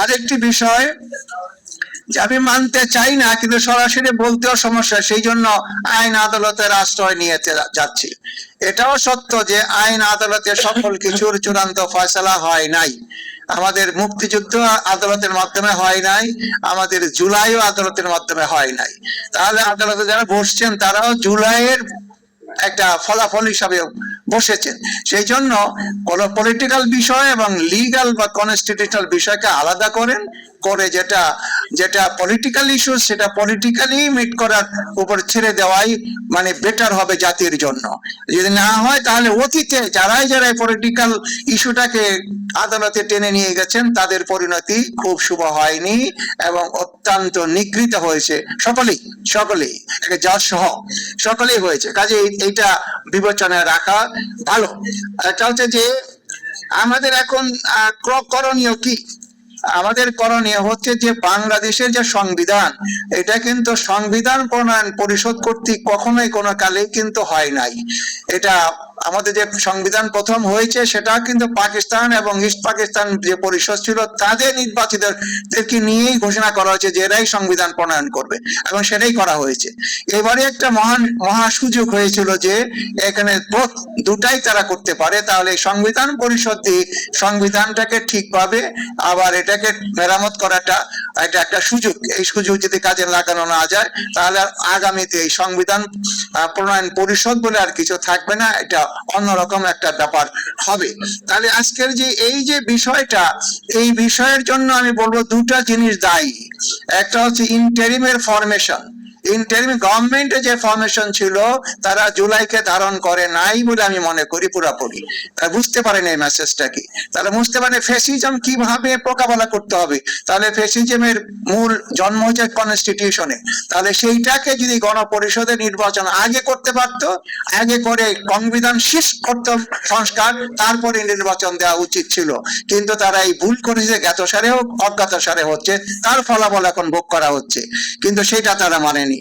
আরেকটি বিষয় যে আমি মানতে চাই না, কিন্তু সরাসরি বলতেও সমস্যা, সেই জন্য আইন আদালতের আশ্রয় নিয়ে যাচ্ছি। এটাও সত্য যে আইন আদালতে সকল কিছুর চূড়ান্ত ফয়সালা হয় নাই। আমাদের মুক্তিযুদ্ধ আদালতের মাধ্যমে হয় নাই, আমাদের জুলাইও আদালতের মাধ্যমে হয় নাই। তাহলে আদালতে যারা বসছেন তারাও জুলাইয়ের একটা ফলাফল হিসাবে বসেছেন। সেই জন্য কোন পলিটিক্যাল বিষয় এবং লিগাল বা কনস্টিটিউশনাল বিষয়কে আলাদা করেন, করে যেটা যেটা পলিটিক্যাল ইস্যু সেটা পলিটিক্যালি মিট করার উপর ছেড়ে দেওয়াই মানে বেটার হবে জাতির জন্য। যদি না হয় তাহলে অতীতে যারাই পলিটিক্যাল ইস্যুটাকে আদালতে টেনে নিয়ে গেছেন তাদের পরিণতি খুব শুভ হয়নি এবং অত্যন্ত নিগৃহীত হয়েছে সকলেই যা সহ সকলেই হয়েছে। কাজে এইটা বিবেচনায় রাখা ভালো। এটা হচ্ছে যে আমাদের এখন করণীয় কি? আমাদের করণীয় হচ্ছে যে বাংলাদেশের যে সংবিধান, এটা কিন্তু সংবিধান প্রণয়ন পরিষদ কর্তৃক কখনোই কোনো কালেই কিন্তু হয় নাই। এটা আমাদের যে সংবিধান প্রথম হয়েছে সেটা কিন্তু পাকিস্তান এবং ইস্ট পাকিস্তান যে পরিষদ ছিল তাদের নির্বাচিতদেরকে নিয়েই ঘোষণা করা হয়েছে যে এরাই সংবিধান প্রণয়ন করবে, এবং সেটাই করা হয়েছে। এবারে একটা মহা সুযোগ হয়েছিল যে এখানে দুটাই তারা করতে পারে, তাহলে সংবিধান পরিষদ দিয়ে সংবিধানটাকে ঠিকভাবে আবার এটাকে মেরামত করাটা এটা একটা সুযোগ। এই সুযোগ যদি কাজে লাগানো না যায় তাহলে আগামীতে এই সংবিধান প্রণয়ন পরিষদ বলে আর কিছু থাকবে না, এটা অন্যরকম একটা ব্যাপার হবে। তাহলে আজকের যে এই যে বিষয়টা, এই বিষয়ের জন্য আমি বলবো দুটা জিনিস দায়ী। একটা হচ্ছে ইন্টারিমের ফরমেশন। ইন্টারিম গভর্নমেন্টের যে ফরমেশন ছিল তারা জুলাইকে ধারণ করে নাই বলে আমি মনে করি পুরাপুরি। তারা বুঝতে পারেনি এই মেসেজটা কি, তারা বুঝতে পারে ফ্যাসিজম কিভাবে মোকাবেলা করতে হবে। তাহলে ফ্যাসিজমের মূল জন্ম হচ্ছে কনস্টিটিউশনে, তাহলে সেইটাকে যদি গণপরিষদের নির্বাচন আগে করতে পারতো, আগে করে সংবিধান শেষ করত সংস্কার, তারপরে নির্বাচন দেওয়া উচিত ছিল। কিন্তু তারা এই ভুল করেছে, জ্ঞাতসারে হোক অজ্ঞাতসারে হচ্ছে, তার ফলাফল এখন ভোগ করা হচ্ছে, কিন্তু সেটা তারা মানেনি।